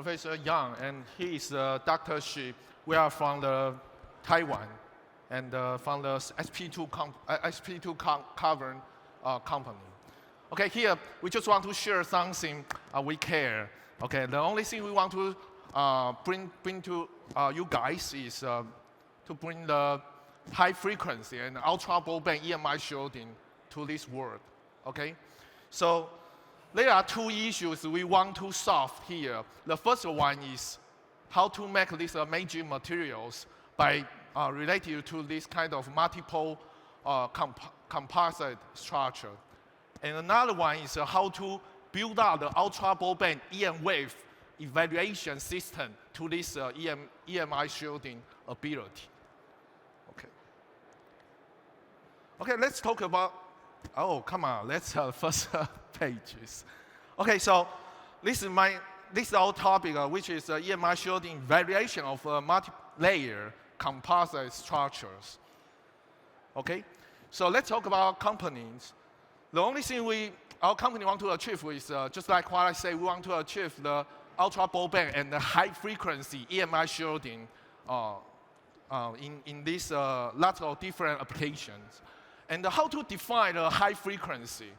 Professor Yang, and he is Dr. Shi. We are from the Taiwan, and from the SP2 Carbon company. Okay, here we just want to share something we care. Okay, the only thing we want to bring to you guys is to bring the high frequency and ultra broadband EMI shielding to this world. Okay, so there are two issues we want to solve here. The first one is how to make these major materials by related to this kind of multiple composite structure. And another one is how to build out the ultra broadband EM wave evaluation system to this EMI shielding ability. Okay. Okay, let's talk about. Oh, come on. Let's first pages. Okay, so this is our topic, which is EMI shielding variation of multi-layer composite structures. Okay, so let's talk about companies. The only thing our company want to achieve is just like what I say, we want to achieve the ultra broadband and the high frequency EMI shielding in these lots of different applications. And how to define the high frequency?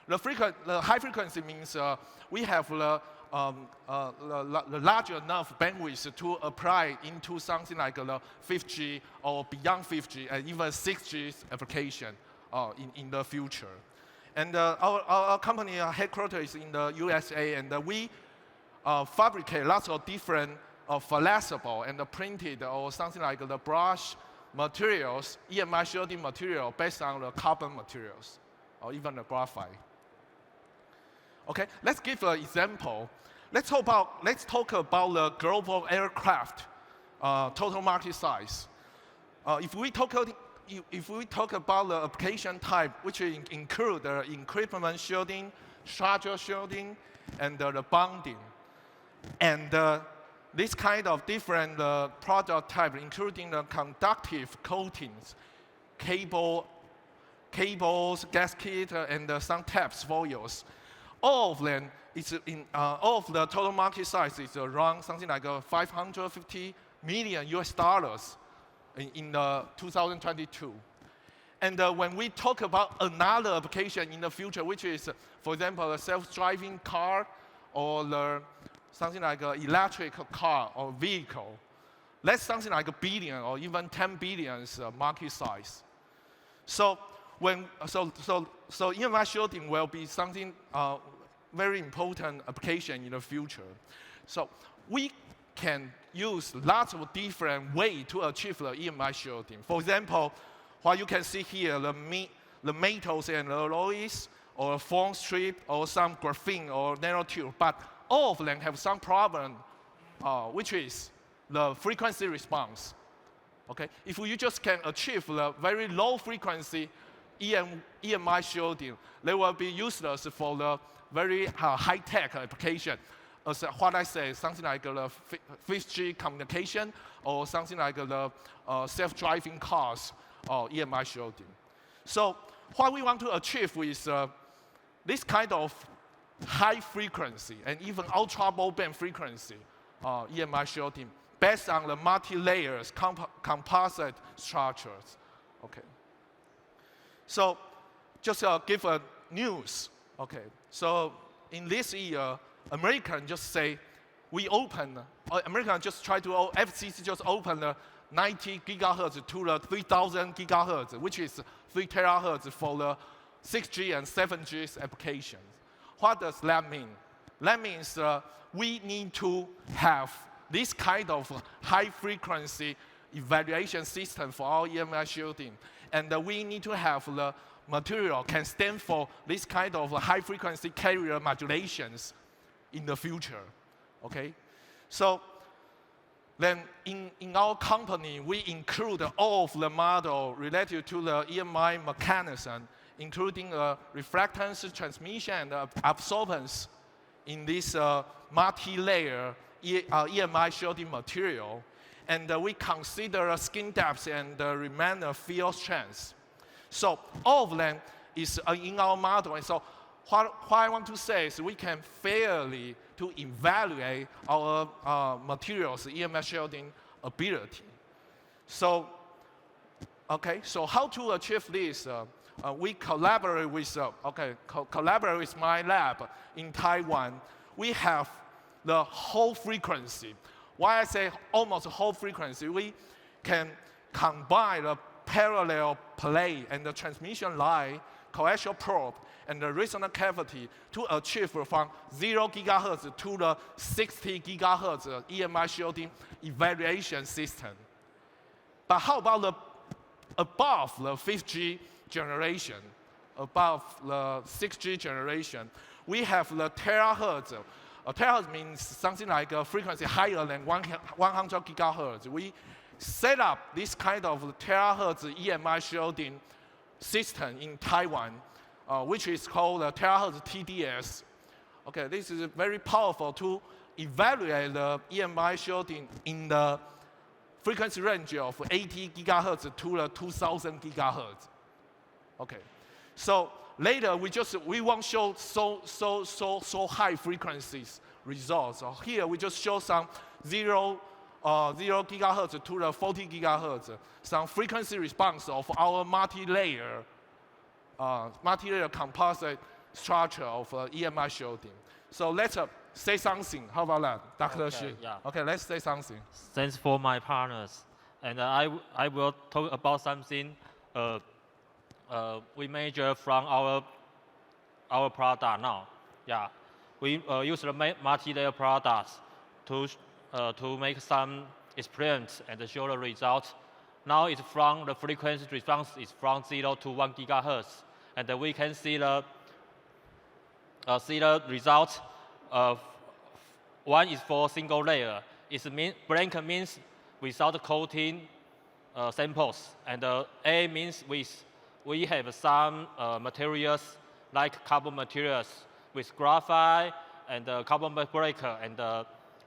The high frequency means we have the large enough bandwidth to apply into something like the 5G or beyond 5G and even 6G application in the future. And our company headquarters is in the USA, and we fabricate lots of different flexible and printed or something like the brush materials, EMI shielding material based on the carbon materials or even the graphite. Okay, let's give an example. Let's talk about the global aircraft total market size. If we talk about the application type, which include the equipment shielding, structure shielding, and the bonding, and this kind of different product type, including the conductive coatings, cables, gasket, and some taps, foils. All of them all of the total market size is around something like $550 million US in 2022. And when we talk about another application in the future, which is, for example, a self-driving car or something like an electric car or vehicle, that's something like $1 billion or even 10 billion market size. So EMI shielding will be something very important application in the future. So we can use lots of different ways to achieve the EMI shielding. For example, what you can see here, the metals and alloys, or foam strip, or some graphene or nanotube, but all of them have some problem, which is the frequency response. Okay, if you just can achieve the very low frequency EMI shielding, they will be useless for the very high-tech application. As what I say, something like the 5G communication or something like the self-driving cars or EMI shielding. So what we want to achieve is this kind of high frequency and even ultra broadband frequency EMI shielding based on the multi-layers composite structures. Okay. So just give a news. Okay. So in this year, American just say American just try to FCC just open the 90 gigahertz to the 3,000 gigahertz, which is 3 terahertz for the 6G and 7G applications. What does that mean? That means we need to have this kind of high frequency evaluation system for our EMI shielding, and we need to have the material can stand for this kind of high frequency carrier modulations in the future. Okay, so then in our company we include all of the model related to the EMI mechanism, including reflectance, transmission, and absorbance in this multi-layer EMI shielding material, and we consider skin depth and remainder field strength. So all of them is in our model, and so what I want to say is we can fairly to evaluate our materials EMI shielding ability. So, okay, so how to achieve this? We collaborate with collaborate with my lab in Taiwan. We have the whole frequency. Why I say almost whole frequency? We can combine the parallel plate and the transmission line, coaxial probe, and the resonant cavity to achieve from 0 gigahertz to the 60 gigahertz EMI shielding evaluation system. But how about the above the 5G generation, above the 6G generation? We have the terahertz. A terahertz means something like a frequency higher than 100 gigahertz. We set up this kind of terahertz EMI shielding system in Taiwan, which is called the terahertz TDS. Okay, this is very powerful to evaluate the EMI shielding in the frequency range of 80 gigahertz to the 2000 gigahertz. Okay, so later we won't show so high frequencies results. So here we just show some 0 gigahertz to the 40 gigahertz, some frequency response of our multilayer composite structure of EMI shielding. So let's say something. How about that, Dr. Shi? Yeah. Okay, let's say something. Thanks for my partners. And I will talk about something we measure from our product now. Yeah, we use the multi-layer products to make some experiments and show the results. Now it's from the frequency response is from 0 to 1 gigahertz, and we can see the results of one is for single layer. Blank means without coating samples, and A means we have some materials like carbon materials with graphite and carbon breaker and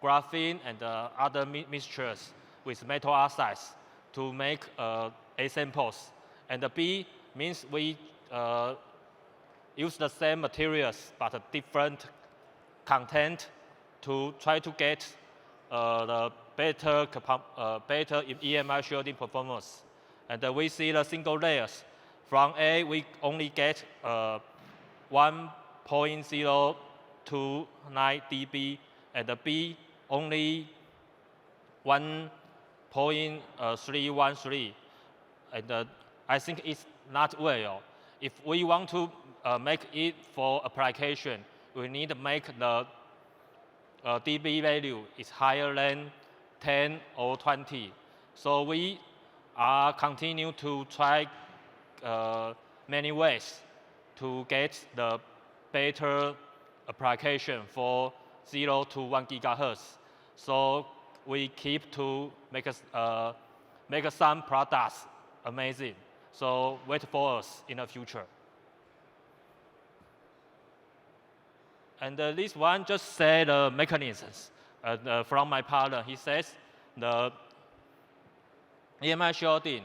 graphene and other mixtures with metal oxides to make A samples. And the B means we use the same materials but different content to try to get the better EMI shielding performance. And we see the single layers. From A, we only get 1.029 dB, and the B only 1.313. And I think it's not well. If we want to make it for application, we need to make the dB value is higher than 10 or 20. So we are continue to try many ways to get the better application for 0 to 1 gigahertz. So we keep to make some products amazing. So wait for us in the future. And this one just said the mechanisms from my partner. He says the EMI shielding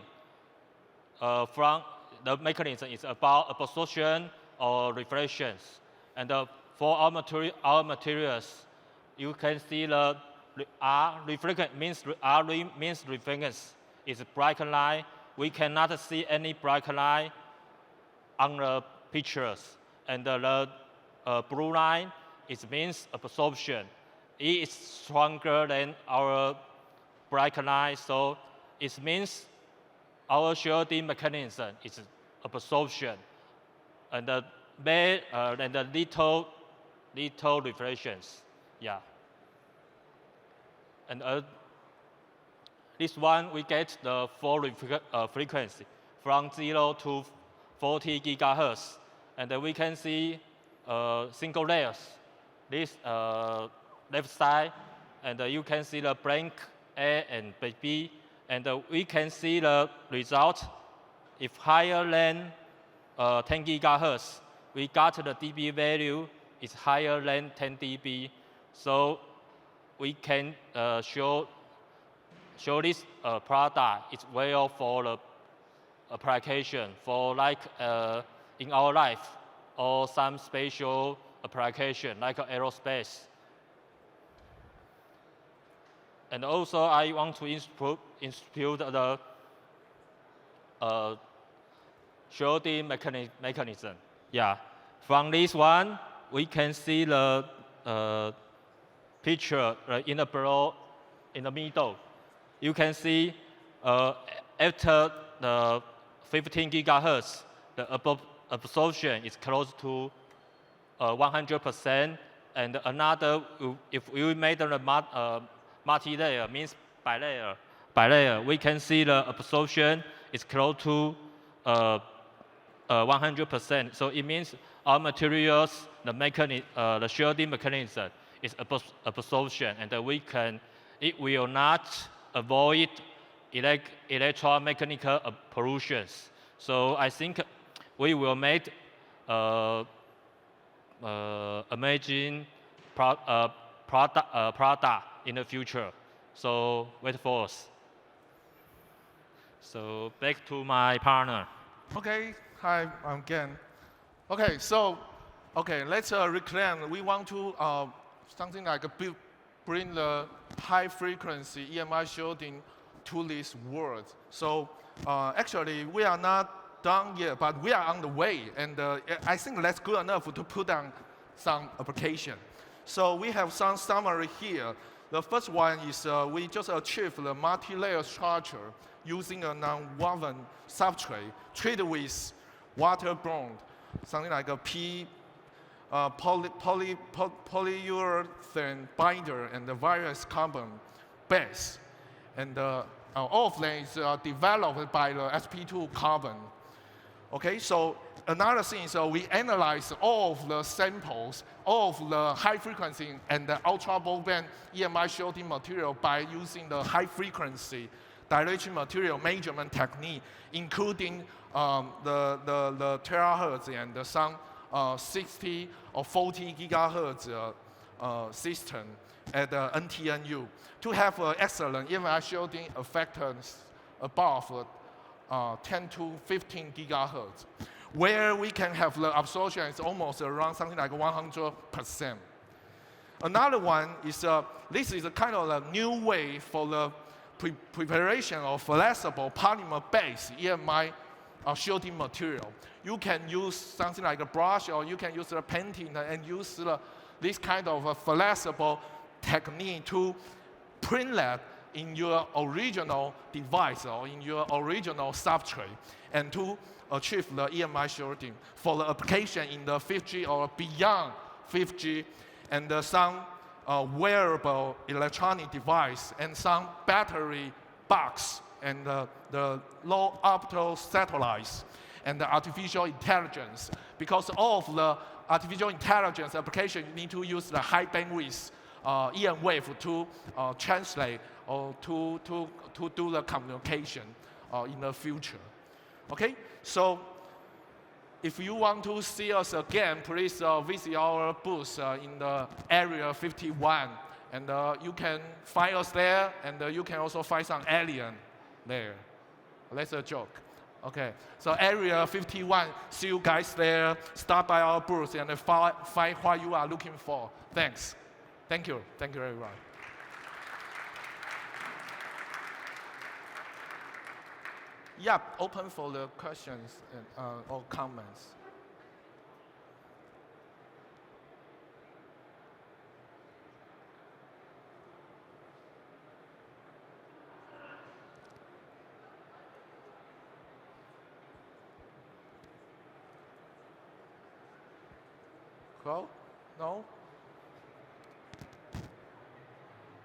from the mechanism is about absorption or reflections. And for our materials, you can see the R reflectance means reflectance is a bright line. We cannot see any bright line on the pictures. And the blue line, it means absorption. It is stronger than our bright line, so it means our shielding mechanism is absorption. And the little reflections, yeah. And this one, we get the full frequency from 0 to 40 gigahertz. And we can see single layers, this left side, and you can see the blank A and B, and we can see the result. If higher than 10 gigahertz, we got the dB value is higher than 10 dB, so we can show this product is well for the application for like in our life. or some special application like aerospace. And also, I want to institute the shielding mechanism. Yeah, from this one, we can see the picture in the below, in the middle. You can see after the 15 gigahertz, the absorption is close to 100%. And another, if we made the multi-layer, means bilayer, we can see the absorption is close to 100%. So it means our materials, the shielding mechanism is absorption, and it will not avoid electromechanical pollutions. So I think we will make amazing product in the future. So wait for us. So back to my partner. Okay, hi, I'm Gen. Okay, so let's reclaim. We want to something like bring the high frequency EMI shielding to this world. So actually, we are not done yet, but we are on the way, and I think that's good enough to put down some application. So we have some summary here. The first one is we just achieved the multi-layer structure using a non-woven substrate treated with waterborne, something like a polyurethane binder and the various carbon base. And all of them is developed by the SP2 Carbon. Okay, so another thing is we analyze all of the samples, all of the high frequency and the ultra broadband EMI shielding material by using the high frequency dielectric material measurement technique, including the terahertz and some 60 or 40 gigahertz system at the NTNU to have excellent EMI shielding effectors above 10 to 15 gigahertz, where we can have the absorption is almost around something like 100%. Another one is this is a kind of a new way for the preparation of flexible polymer-based EMI shielding material. You can use something like a brush, or you can use a painting and use this kind of flexible technique to print that in your original device or in your original substrate, and to achieve the EMI shielding for the application in the 5G or beyond 5G, and some wearable electronic device, and some battery box, and the low optical satellites, and the artificial intelligence. Because all of the artificial intelligence application, you need to use the high bandwidth EM wave to translate or to do the communication in the future. Okay, so if you want to see us again, please visit our booth in the area 51, and you can find us there, and you can also find some alien there. That's a joke. Okay, so area 51, see you guys there. Stop by our booth and find what you are looking for. Thanks. Thank you. Thank you, everyone. Yeah, open for the questions and, or comments. Well, no?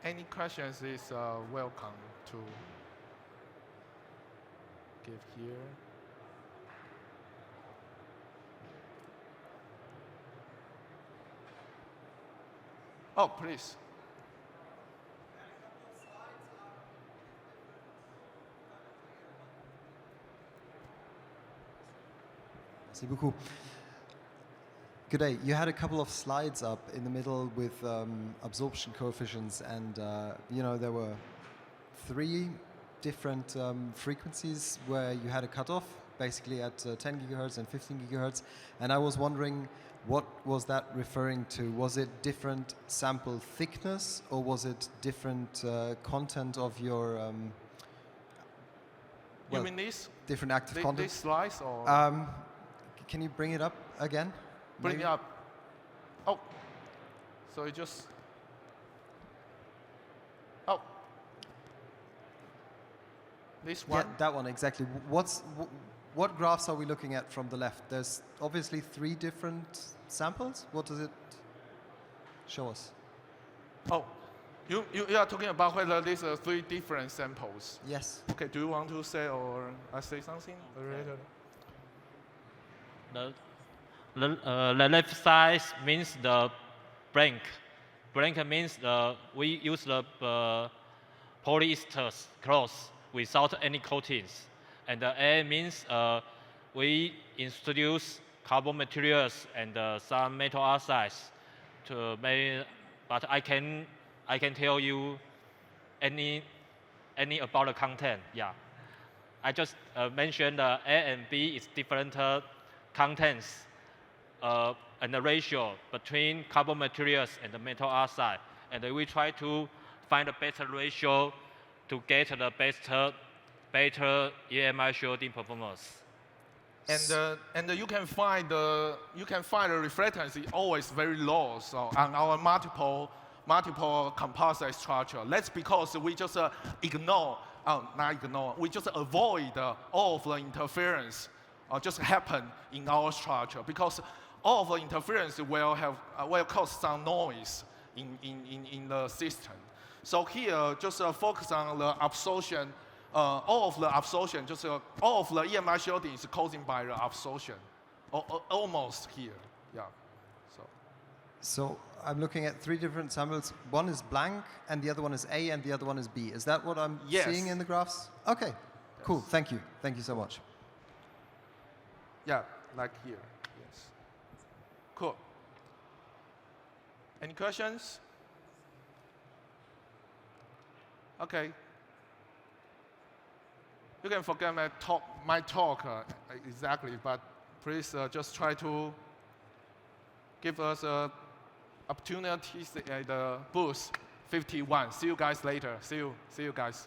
Any questions is welcome to give here. Oh, please. Merci beaucoup. Good day. You had a couple of slides up in the middle with absorption coefficients, and there were 3 different frequencies where you had a cutoff. basically at 10 gigahertz and 15 gigahertz. And I was wondering, what was that referring to? Was it different sample thickness, or was it different content of your you mean this? different active content? This slice, or? Can you bring it up again? Bring maybe? it up. Oh, so it just. Oh, this one. Yeah, that one exactly. What graphs are we looking at from the left? There's obviously 3 different samples. What does it show us? Oh, you are talking about whether these are 3 different samples. Yes. Okay. Do you want to say, or I say something related? The left side means the blank. Blank means we use the polyester cloth without any coatings. And the A means we introduce carbon materials and some metal oxides to make. But I can tell you any about the content. Yeah, I just mentioned A and B is different contents and the ratio between carbon materials and the metal oxide, and we try to find a better ratio to get the better EMI shielding performance. And you can find the reflectance is always very low. So on our multiple composite structure, that's because we just we just avoid all of the interference just happen in our structure, because all of the interference will cause some noise in the system. So here, just focus on the absorption. All of the absorption, all of the EMI shielding is caused by the absorption, almost here. Yeah. So I'm looking at 3 different samples. One is blank, and the other one is A, and the other one is B. Is that what I'm seeing in the graphs? Okay. Yes. Cool. Thank you. Thank you so much. Yeah, like here. Yes. Cool. Any questions? Okay. You can forget my talk exactly, but please just try to give us opportunities at the booth 51. See you guys later. See you guys.